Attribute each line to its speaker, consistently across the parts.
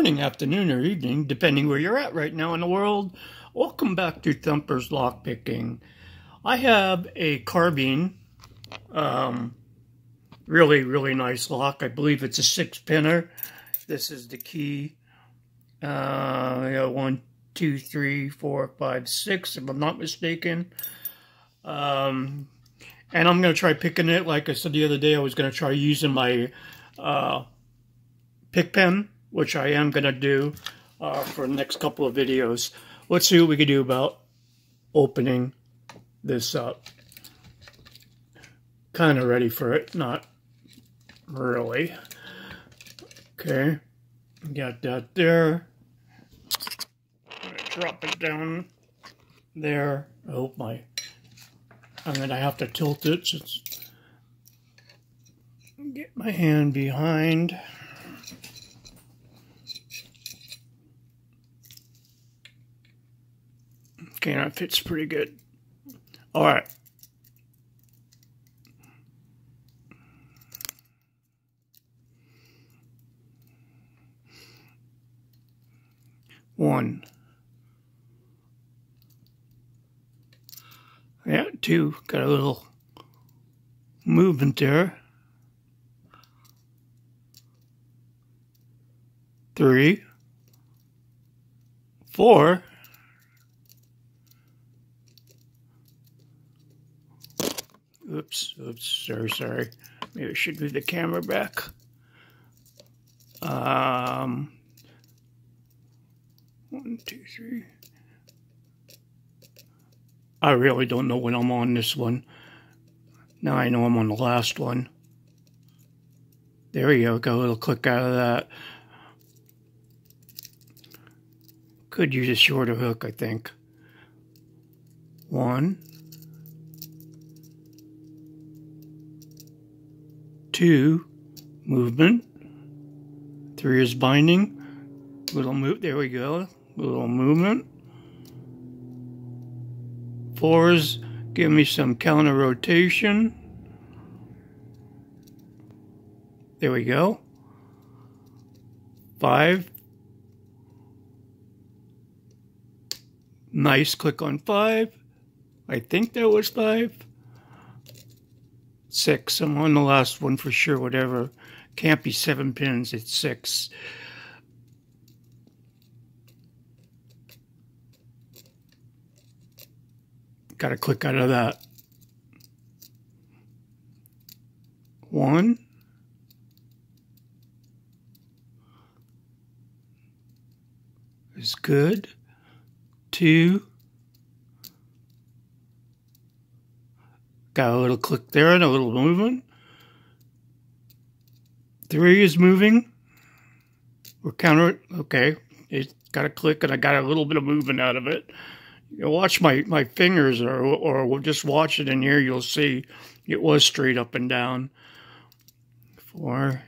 Speaker 1: morning, afternoon, or evening, depending where you're at right now in the world. Welcome back to Thumper's Lockpicking. I have a Carbine, really nice lock. I believe it's a 6-pinner. This is the key. I got 1, 2, 3, 4, 5, 6, if I'm not mistaken. And I'm going to try picking it. Like I said the other day, I was going to try using my pick pen, which I am going to do for the next couple of videos. Let's see what we can do about opening this up. Kind of ready for it, not really. Okay, got that there. I'm going to drop it down there. I hope I'm going to have to tilt it. Get my hand behind. Okay, that fits pretty good. All right. One. Yeah, 2. Got a little movement there. 3. 4. Oops, sorry. Maybe I should move the camera back. 1, 2, 3. I really don't know when I'm on this one. Now I know I'm on the last one. There we go, got a little click out of that. Could use a shorter hook, I think. 1. 2, movement. 3 is binding. Little move, there we go. Little movement. 4 is give me some counter rotation. There we go. 5. Nice click on 5. I think that was 5. 6. I'm on the last one for sure, whatever. Can't be 7 pins, it's 6. Gotta click out of that. 1. Is good. 2. Got a little click there and a little movement. 3 is moving. We're counter it. Okay. It's got a click and I got a little bit of movement out of it. You watch my fingers or we'll just watch it in here. You'll see it was straight up and down. 4.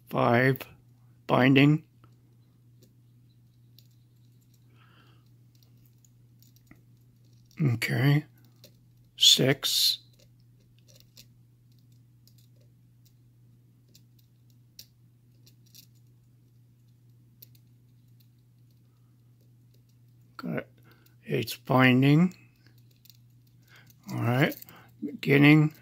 Speaker 1: 5. Binding. Okay. 6. Got it. 8's binding. All right. Beginning.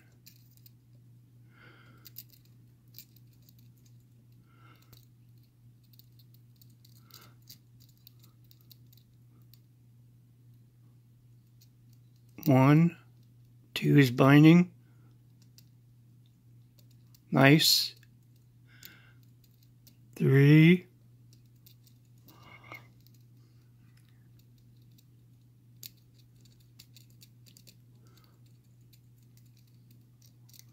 Speaker 1: One, 2 is binding. Nice. 3.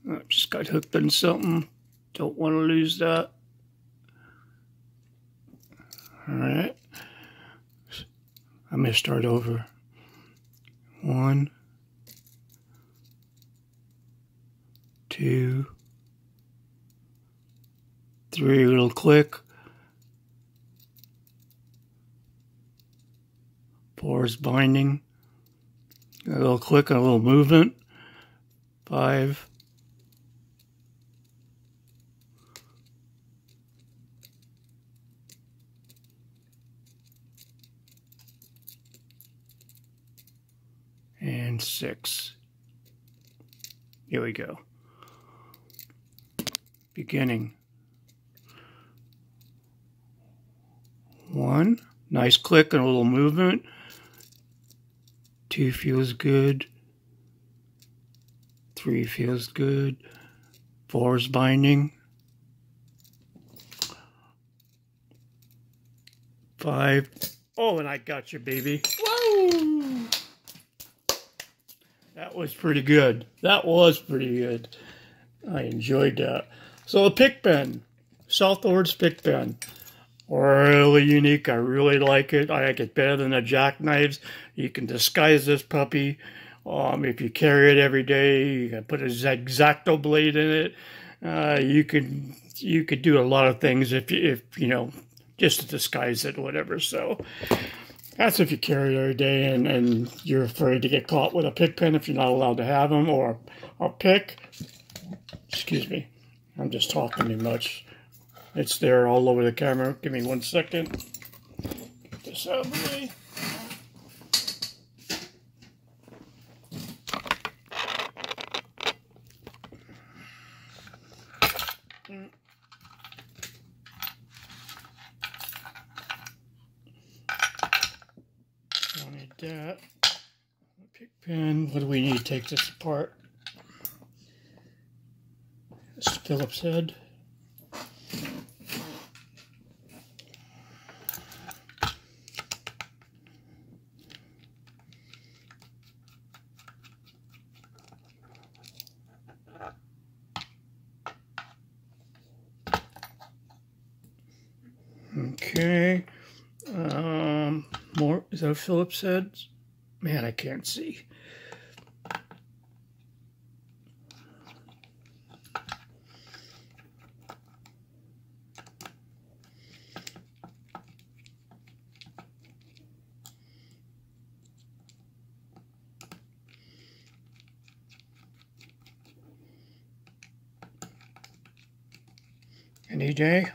Speaker 1: I just got hooked on something. Don't want to lose that. All right. I'm going to start over. 1, 2, 3, little click. 4 is binding. A little click and a little movement. 5, and 6. Here we go. Beginning. 1, nice click and a little movement. 2 feels good. 3 feels good. 4 is binding. 5. Oh, and I got you, baby. Woo! That was pretty good. That was pretty good. I enjoyed that. So a pick pen. Southord's pick pen. Really unique. I really like it. I like it better than the jackknives. You can disguise this puppy. If you carry it every day, you can put a X-Acto blade in it. You could do a lot of things if you know, just to disguise it, whatever. So that's if you carry it every day and you're afraid to get caught with a pick pen if you're not allowed to have them, or a pick. Excuse me, I'm just talking too much. It's there all over the camera. Give me 1 second. Get this out of the way. Don't need that. Pick pen. What do we need to take this apart? This is Phillips head. Okay. More. Is that a Phillips head? Man, I can't see. Any day.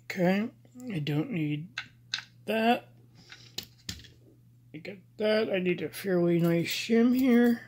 Speaker 1: Okay, I don't need that. I got that. I need a fairly nice shim here.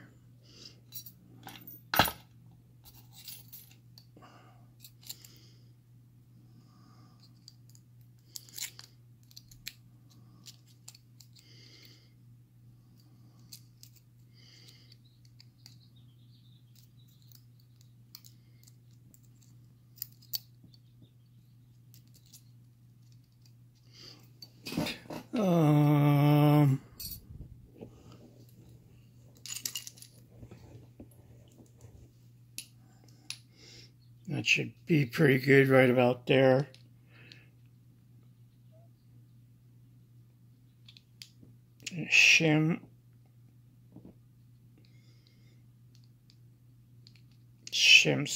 Speaker 1: That should be pretty good right about there. Shim's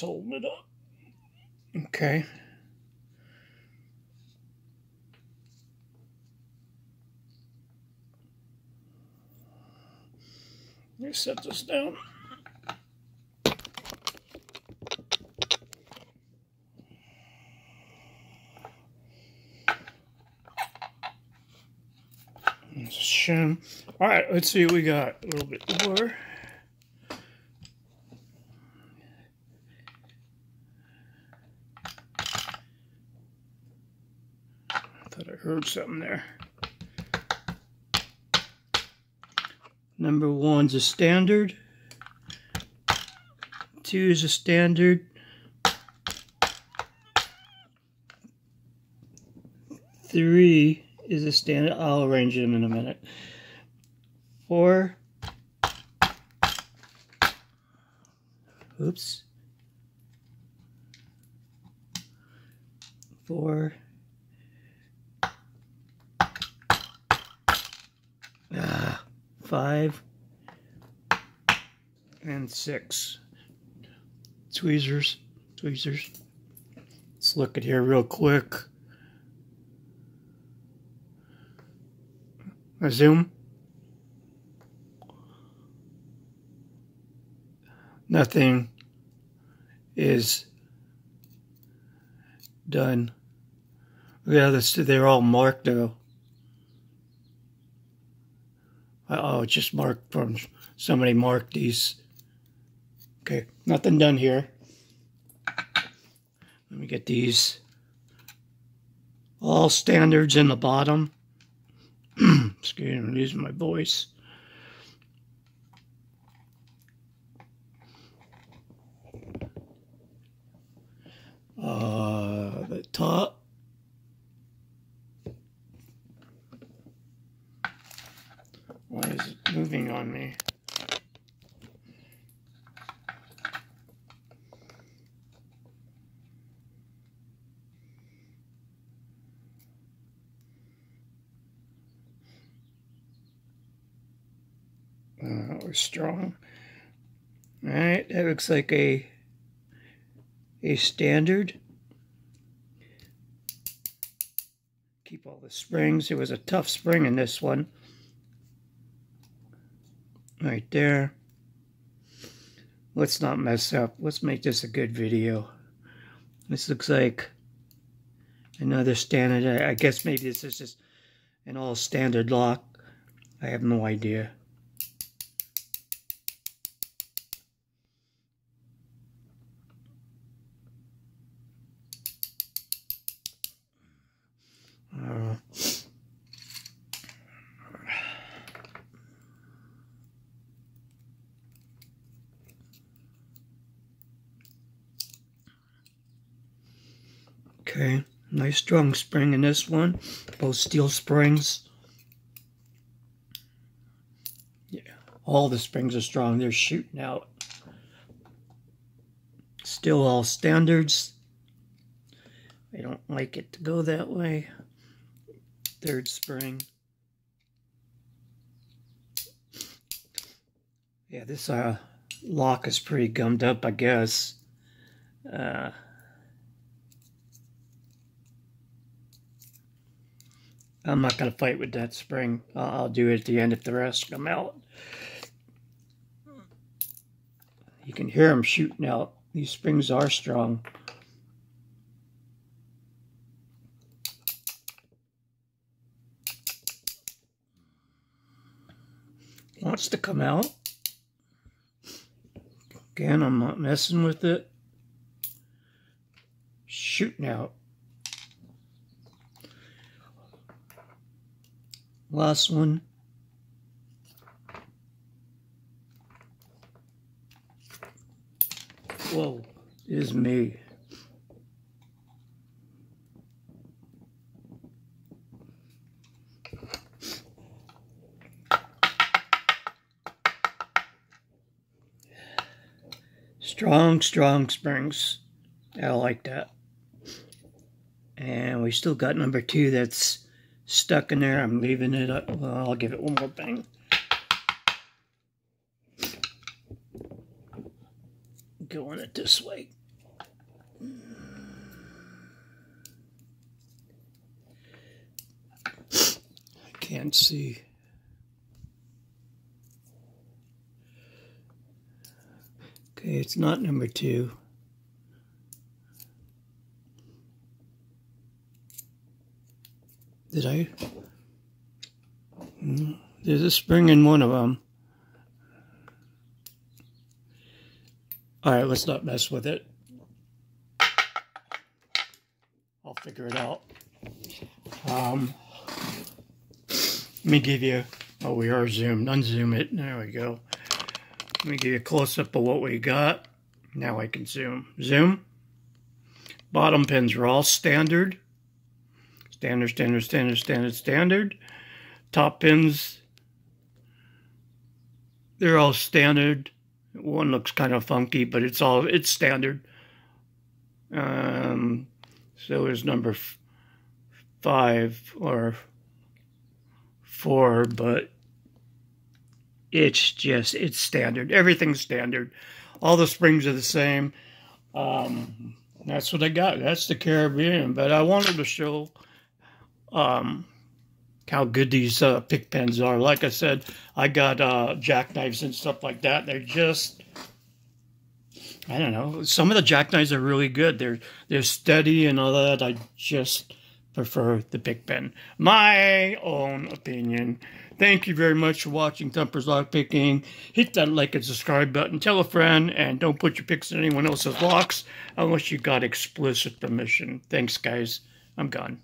Speaker 1: holding it up. Okay. Let me set this down. Shim. All right, let's see what we got. A little bit more. I thought I heard something there. Number 1's a standard. 2 is a standard. 3 is a standard. I'll arrange them in a minute. 4. Oops. 4. 5. And 6. Tweezers. Let's look at here real quick. A zoom. Nothing is done. Yeah, they're all marked though. Oh, it's just marked from somebody marked these. Okay, nothing done here. Let me get these. All standards in the bottom. Excuse me, I'm losing my voice. The top. Why is it moving on me? We're strong. All right, that looks like a standard. Keep all the springs. It was a tough spring in this one. Right there. Let's not mess up. Let's make this a good video. This looks like another standard. I guess maybe this is just an all standard lock. I have no idea. Okay, nice strong spring in this one. Both steel springs. Yeah, all the springs are strong. They're shooting out. Still all standards. I don't like it to go that way. Third spring. Yeah, this lock is pretty gummed up, I guess. I'm not going to fight with that spring. I'll do it at the end if the rest come out. You can hear them shooting out. These springs are strong. Wants to come out. Again, I'm not messing with it. Shooting out. Last one. Whoa, is me. Strong, strong springs. I like that. And we still got number 2 that's stuck in there. I'm leaving it up. Well, I'll give it one more bang. Going it this way. I can't see. Okay, it's not number 2. Did I? There's a spring in one of them. Alright, let's not mess with it. I'll figure it out. Let me give you... Oh, we are zoomed. Unzoom it. There we go. Let me give you a close-up of what we got. Now I can zoom. Zoom. Bottom pins are all standard. Standard, standard, standard, standard, standard. Top pins, they're all standard. One looks kind of funky, but it's standard. So there's number 5 or 4, but it's standard. Everything's standard. All the springs are the same. That's what I got. That's the Caribbean. But I wanted to show how good these pick pens are. Like I said, I got jackknives and stuff like that. They're just, I don't know. Some of the jackknives are really good. They're steady and all that. I just prefer the big pin. My own opinion. Thank you very much for watching Thumper's Lockpicking. Hit that like and subscribe button. Tell a friend, and don't put your picks in anyone else's locks unless you got explicit permission. Thanks, guys. I'm gone.